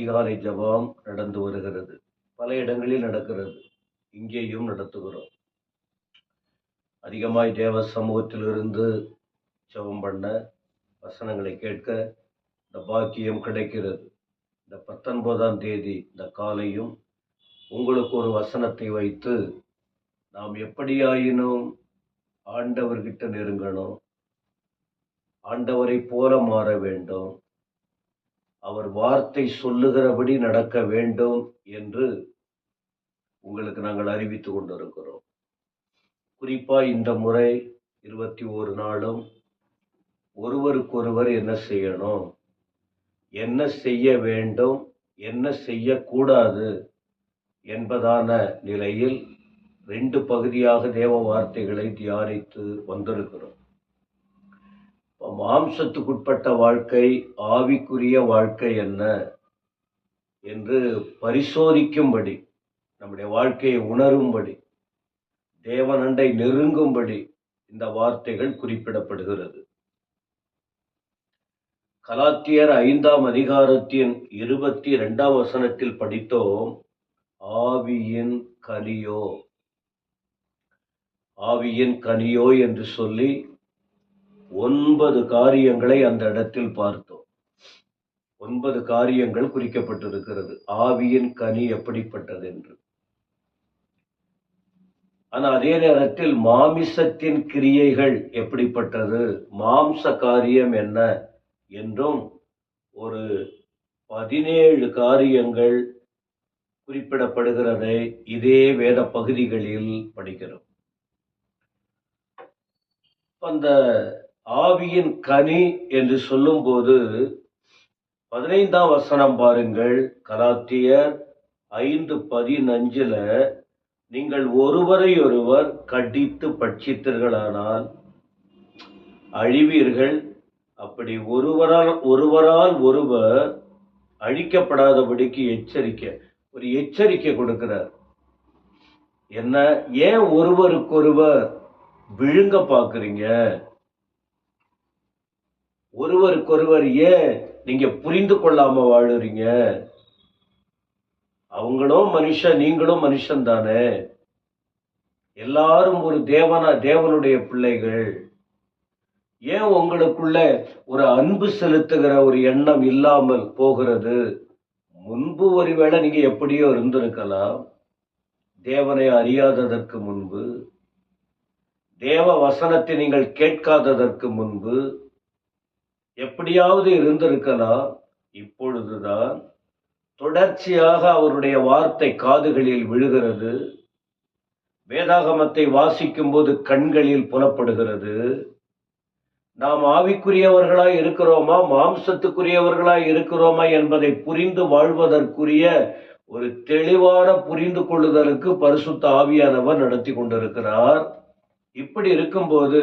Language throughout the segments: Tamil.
அதிகாலை ஜெபம் நடந்து வருகிறது. பல இடங்களில் நடக்கிறது. இங்கேயும் நடத்துகிறோம். அதிகமாய் தேவ சமூகத்திலிருந்து ஜெபம் பண்ண, வசனங்களை கேட்க இந்த பாக்கியம் கிடைக்கிறது. இந்த 19ஆம் தேதி இந்த காலையும் உங்களுக்கு ஒரு வசனத்தை வைத்து நாம் எப்படியாயினும் ஆண்டவர்கிட்ட நெருங்கணும், ஆண்டவரை போல மாற வேண்டும், அவர் வார்த்தை சொல்லுகிறபடி நடக்க வேண்டும் என்று உங்களுக்கு நாங்கள் அறிவித்துக் கொண்டிருக்கிறோம். குறிப்பா இந்த முறை 21 நாளும் ஒருவருக்கொருவர் என்ன செய்யணும், என்ன செய்ய வேண்டும், என்ன செய்யக்கூடாது என்பதான நிலையில் 2 பகுதியாக தேவ வார்த்தைகளை தியானித்து வந்திருக்கிறோம். மாம்சத்துக்குட்பட்ட வாழ்க்கை, ஆவிக்குரிய வாழ்க்கை என்ன என்று பரிசோதிக்கும்படி, நம்முடைய வாழ்க்கையை உணரும்படி, தேவனண்டை நெருங்கும்படி இந்த வார்த்தைகள் குறிப்பிடப்படுகிறது. கலாத்தியர் 5ஆம் அதிகாரத்தின் 22ஆம் வசனத்தில் படித்தோம், ஆவியின் கனியோ, ஆவியின் கனியோ என்று சொல்லி 9 காரியங்களை அந்த இடத்தில் பார்த்தோம். 9 காரியங்கள் குறிக்கப்பட்டிருக்கிறது, ஆவியின் கனி எப்படிப்பட்டது என்று. ஆனா அதே நேரத்தில் மாமிசத்தின் கிரியைகள் எப்படிப்பட்டது, மாம்ச காரியம் என்ன என்றும் ஒரு 17 காரியங்கள் குறிப்பிடப்படுகிறதை இதே வேத பகுதிகளில் படிக்கிறோம். அந்த ஆவியின் கனி என்று சொல்லும்போது 15ஆம் வசனம் பாருங்கள். கலாத்தியர் 5:15 நீங்கள் ஒருவரை ஒருவர் கடித்து பட்சித்தீர்களானால் அழிவீர்கள், அப்படி ஒருவரால் ஒருவர் அழிக்கப்படாதபடிக்கு ஒரு எச்சரிக்கை கொடுக்கிறார். என்ன, ஏன் ஒருவருக்கொருவர் விழுங்க பார்க்குறீங்க, ஒருவருக்கொருவர் ஏன் நீங்க புரிந்து கொள்ளாம வாழுறீங்க, அவங்களும் மனுஷன், நீங்களும் மனுஷன் தானே, எல்லாரும் ஒரு தேவனுடைய பிள்ளைகள், ஏன் உங்களுக்குள்ள ஒரு அன்பு செலுத்துகிற ஒரு எண்ணம் இல்லாமல் போகிறது? முன்பு ஒருவேளை நீங்க எப்படியோ இருந்திருக்கலாம், தேவனை அறியாததற்கு முன்பு, தேவ வசனத்தை நீங்கள் கேட்காததற்கு முன்பு எப்படியாவது இருந்திருக்கலாம். இப்பொழுதுதான் தொடர்ச்சியாக அவருடைய வார்த்தை காதுகளில் விழுகிறது, வேதாகமத்தை வாசிக்கும் போது கண்களில் புலப்படுகிறது. நாம் ஆவிக்குரியவர்களாய் இருக்கிறோமா, மாம்சத்துக்குரியவர்களாய் இருக்கிறோமா என்பதை புரிந்து வாழ்வதற்குரிய ஒரு தெளிவான புரிந்து கொள்ளுதலுக்கு பரிசுத்த ஆவியானவர் நடத்தி கொண்டிருக்கிறார். இப்படி இருக்கும்போது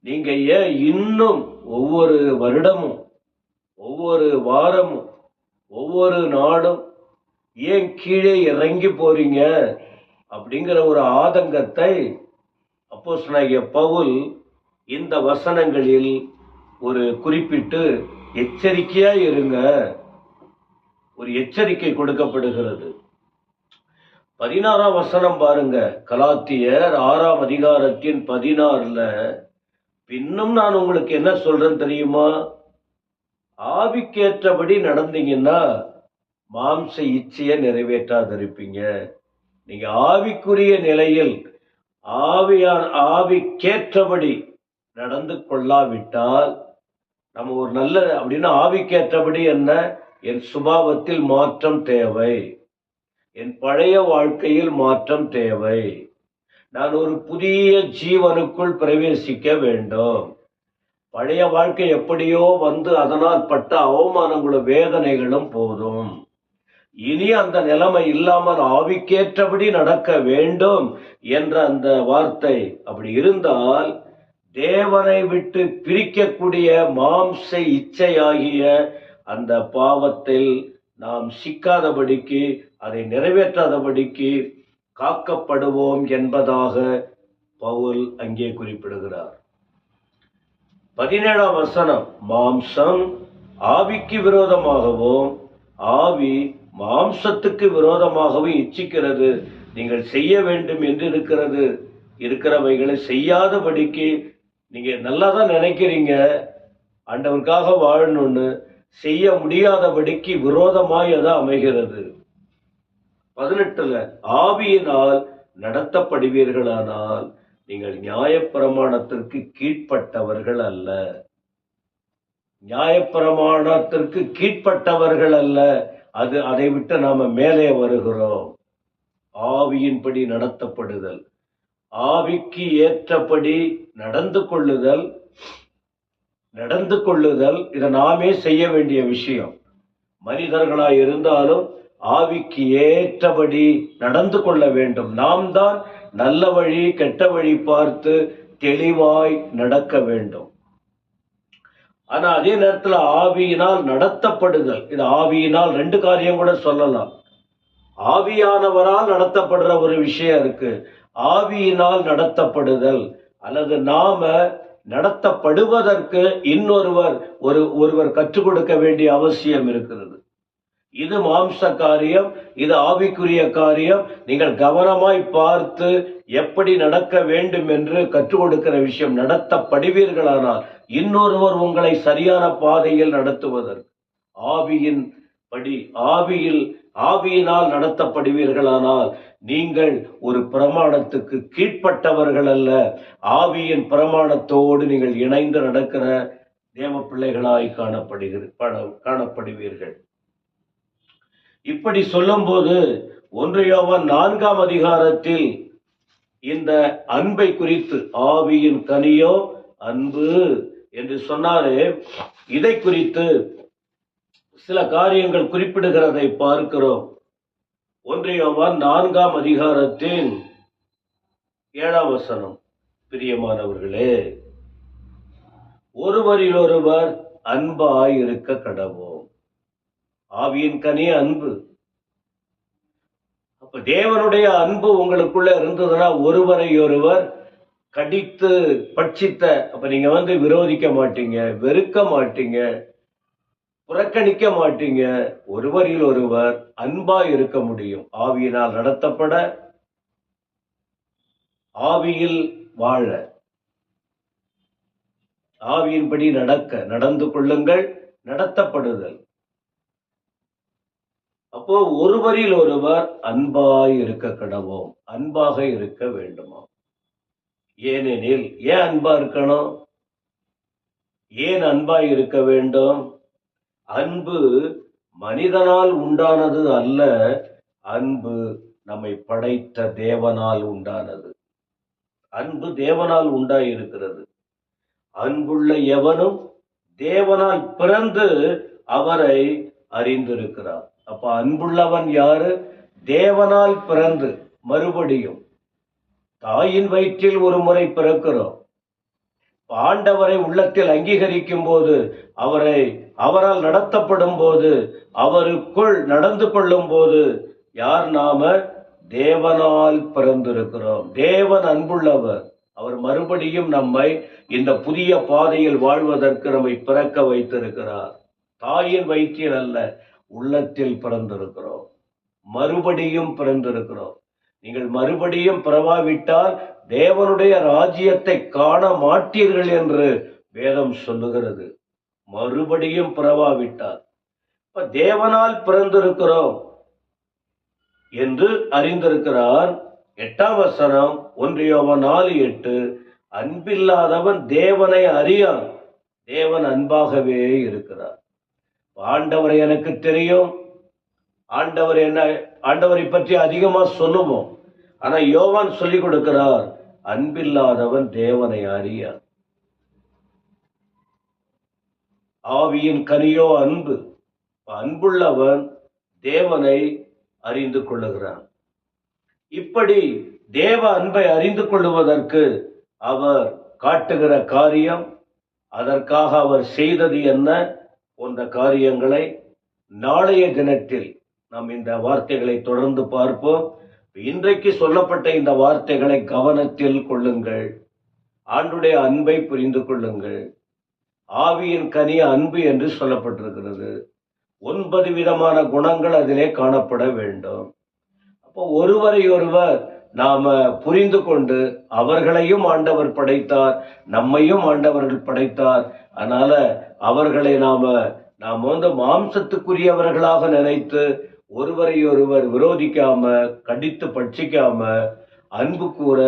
நீங்க ஏன் இன்னும் ஒவ்வொரு வருடமும், ஒவ்வொரு வாரமும், ஒவ்வொரு நாளும் ஏன் கீழே இறங்கி போறீங்க அப்படிங்கிற ஒரு ஆதங்கத்தை அப்போஸ்தலனாகிய பவுல் இந்த வசனங்களில் ஒரு குறிப்பிட்டு எச்சரிக்கையா இருங்க, ஒரு எச்சரிக்கை கொடுக்கப்படுகிறது. 16ஆம் வசனம் பாருங்க. கலாத்தியர் 6ஆம் அதிகாரத்தின் 16 பின்னும் நான் உங்களுக்கு என்ன சொல்றேன் தெரியுமா, ஆவிக்கேற்றபடி நடந்தீங்கன்னா மாம்ச இச்சையை நிறைவேற்றாதிருப்பீங்க. நீங்க ஆவிக்குரிய நிலையில் ஆவிக்கேற்றபடி நடந்து கொள்ளாவிட்டால், நம்ம ஒரு நல்ல அப்படின்னா ஆவிக்கேற்றபடி என்ன, என் சுபாவத்தில் மாற்றம் தேவை, என் பழைய வாழ்க்கையில் மாற்றம் தேவை, நான் ஒரு புதிய ஜீவனுக்குள் பிரவேசிக்க வேண்டும். பழைய வாழ்க்கை எப்படியோ வந்து அதனால் பட்ட அவமானங்களும் வேதனைகளும் போதும். இனி அந்த நிலைமை இல்லாமல் ஆவிக்கேற்றபடி நடக்க வேண்டும் என்ற அந்த வார்த்தை அப்படி இருந்தால், தேவனை விட்டு பிரிக்கக்கூடிய மாம்ச இச்சையாகிய அந்த பாவத்தில் நாம் சிக்காதபடிக்கு, அதை நிறைவேற்றாதபடிக்கு காக்கப்படுவோம் என்பதாக பவுல் அங்கே குறிப்பிடுகிறார். 17ஆம் வசனம், மாம்சம் ஆவிக்கு விரோதமாகவும் ஆவி மாம்சத்துக்கு விரோதமாகவும் இச்சிக்கிறது. நீங்கள் செய்ய வேண்டும் என்று இருக்கிறவைகளை செய்யாதபடிக்கு, நீங்க நல்லா தான் நினைக்கிறீங்க ஆண்டவருக்காக வாழணும்னு, செய்ய முடியாதபடிக்கு விரோதமாய் அது அமைகிறது. 18 ஆவியினால் நடத்தப்படுவீர்களானால் நீங்கள் நியாயப்பிரமாணத்திற்கு கீழ்ப்பட்டவர்கள் அல்ல. நியாயப்பிரமாணத்திற்கு கீழ்ப்பட்டவர்கள் அல்ல. அதை விட்டு நாம மேலே வருகிறோம். ஆவியின்படி நடத்தப்படுதல், ஆவிக்கு ஏற்றபடி நடந்து கொள்ளுதல் இதை நாமே செய்ய வேண்டிய விஷயம். மனிதர்களாய் இருந்தாலும் ஆவிக்கு ஏற்றபடி நடந்து கொள்ள வேண்டும். நாம் தான் நல்ல வழி கெட்ட வழி பார்த்து தெளிவாய் நடக்க வேண்டும். ஆனா அதே நேரத்தில் ஆவியினால் நடத்தப்படுதல், இது ஆவியினால் 2 காரியம் கூட சொல்லலாம். ஆவியானவரால் நடத்தப்படுற ஒரு விஷயம் இருக்கு, ஆவியினால் நடத்தப்படுதல், அல்லது நாம நடத்தப்படுவதற்கு ஒருவர் கற்றுக் கொடுக்க வேண்டிய அவசியம் இருக்கிறது. இது மாம்ச காரியம், இது ஆவிக்குரிய காரியம். நீங்கள் கவனமாய் பார்த்து எப்படி நடக்க வேண்டும் என்று கற்றுக் கொடுக்கிற விஷயம். நடத்தப்படுவீர்களானால் இன்னொருவர் உங்களை சரியான பாதையில் நடத்துவதற்கு, ஆவியினால் நடத்தப்படுவீர்களானால் நீங்கள் ஒரு பிரமாணத்துக்கு கீழ்ப்பட்டவர்கள் அல்ல. ஆவியின் பிரமாணத்தோடு நீங்கள் இணைந்து நடக்கிற தேவ பிள்ளைகளாய் காணப்படுவீர்கள். இப்படி சொல்லும்போது 1 யோவான் 4ஆம் அதிகாரத்தில் இந்த அன்பை குறித்து, ஆவியின் கனியோ அன்பு என்று சொன்னாரே, இதை குறித்து சில காரியங்கள் குறிப்பிடுகிறதை பார்க்கிறோம். 1 யோவான் 4ஆம் அதிகாரத்தின் 7ஆம் வசனம். பிரியமானவர்களே, ஒருவரிலொருவர் அன்பாய் இருக்க கடவோம். ஆவியின் கனி அன்பு. அப்ப தேவனுடைய அன்பு உங்களுக்குள்ள இருந்ததுன்னா ஒருவரை ஒருவர் கடித்து பட்சித்த, அப்ப நீங்க விரோதிக்க மாட்டீங்க, வெறுக்க மாட்டீங்க, புறக்கணிக்க மாட்டீங்க. ஒருவரில் ஒருவர் அன்பாய் இருக்க முடியும். ஆவியினால் நடத்தப்பட, ஆவியில் வாழ, ஆவியின்படி நடந்து கொள்ளுங்கள். நடத்தப்படுதல். அப்போ ஒருவரில் ஒருவர் அன்பாய் இருக்க கடவோம். அன்பாக இருக்க வேண்டுமா? ஏனெனில், ஏன் அன்பா இருக்கணும்? ஏன் அன்பாய் இருக்க வேண்டும்? அன்பு மனிதனால் உண்டானது அல்ல, அன்பு நம்மை படைத்த தேவனால் உண்டானது. அன்பு தேவனால் உண்டாயிருக்கிறது. அன்புள்ள எவனும் தேவனால் பிறந்து அவரை அறிந்திருக்கிறார். அப்ப அன்புள்ளவன் யாரு? தேவனால் பிறந்து, மறுபடியும் தாயின் வயிற்றில் ஒரு முறை பிறக்கிறோம். ஆண்டவரை உள்ளத்தில் அங்கீகரிக்கும் போது, அவரால் நடத்தப்படும் போது, அவருக்குள் நடந்து கொள்ளும் போது, யார் நாம? தேவனால் பிறந்திருக்கிறோம். தேவன் அன்புள்ளவர். அவர் மறுபடியும் நம்மை இந்த புதிய பாதையில் வாழ்வதற்கு நம்மை பிறக்க வைத்திருக்கிறார். தாயின் வயிற்றில் அல்ல, உள்ளத்தில் பிறந்திருக்கிறோம். மறுபடியும் பிறந்திருக்கிறோம். நீங்கள் மறுபடியும் பிறவாவிட்டால் தேவனுடைய ராஜ்யத்தை காண மாட்டீர்கள் என்று வேதம் சொல்லுகிறது. மறுபடியும் பிறவாவிட்டால், இப்ப தேவனால் பிறந்திருக்கிறோம் என்று அறிந்திருக்கிறார். 8ஆம் வசனம் 1 யோவான் 4:8, அன்பில்லாதவன் தேவனை அறியான், தேவன் அன்பாகவே இருக்கிறார். ஆண்டவரை எனக்கு தெரியும், ஆண்டவரை பற்றி அதிகமா சொல்லுவோம். ஆனா யோவான் சொல்லிக் கொடுக்கிறார், அன்பில்லாதவன் தேவனை அறியான். ஆவியின் கனியோ அன்பு. அன்புள்ளவன் தேவனை அறிந்து கொள்ளுகிறான். இப்படி தேவ அன்பை அறிந்து கொள்ளுவதற்கு அவர் காட்டுகிற காரியம், அதற்காக அவர் செய்தது என்ன போன்ற காரியங்களை நாளைய தினத்தில் நாம் இந்த வார்த்தைகளை தொடர்ந்து பார்ப்போம். இன்றைக்கு சொல்லப்பட்ட இந்த வார்த்தைகளை கவனத்தில் கொள்ளுங்கள். ஆண்டுடைய அன்பை புரிந்து கொள்ளுங்கள். ஆவியின் கனி அன்பு என்று சொல்லப்பட்டிருக்கிறது. 9 விதமான குணங்கள் அதிலே காணப்பட வேண்டும். அப்போ ஒருவரை ஒருவர் நாம புரிந்து கொண்டு, அவர்களையும் ஆண்டவர் படைத்தார், நம்மையும் ஆண்டவர்கள் படைத்தார். அதனால அவர்களை நாம மாம்சத்துக்குரியவர்களாக நினைத்து ஒருவரை ஒருவர் விரோதிக்காம, கடித்து பட்சிக்காம, அன்பு கூற,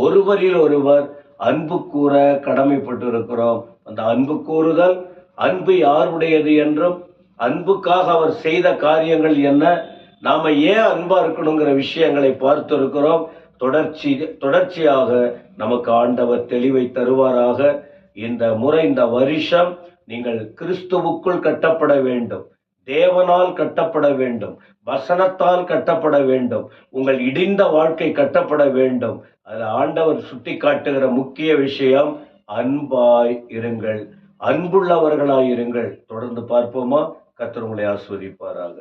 ஒருவரில் ஒருவர் அன்பு கூற கடமைப்பட்டு இருக்கிறோம். அந்த அன்பு கூறுதல், அன்பு யாருடையது என்றும், அன்புக்காக அவர் செய்த காரியங்கள் என்ன, நாம ஏன் அன்பா இருக்கணுங்கிற விஷயங்களை பார்த்து இருக்கிறோம். தொடர்ச்சியாக நமக்கு ஆண்டவர் தெளிவை தருவாராக. இந்த முறை, இந்த வருஷம் நீங்கள் கிறிஸ்துவுக்குள் கட்டப்பட வேண்டும், தேவனால் கட்டப்பட வேண்டும், வசனத்தால் கட்டப்பட வேண்டும், உங்கள் இடிந்த வாழ்க்கை கட்டப்பட வேண்டும். அதில் ஆண்டவர் சுட்டி காட்டுகிற முக்கிய விஷயம், அன்பாய் இருங்கள், அன்புள்ளவர்களாய் இருங்கள். தொடர்ந்து பார்ப்போமா? கர்த்தர் உங்களை ஆசீர்வதிப்பாராக.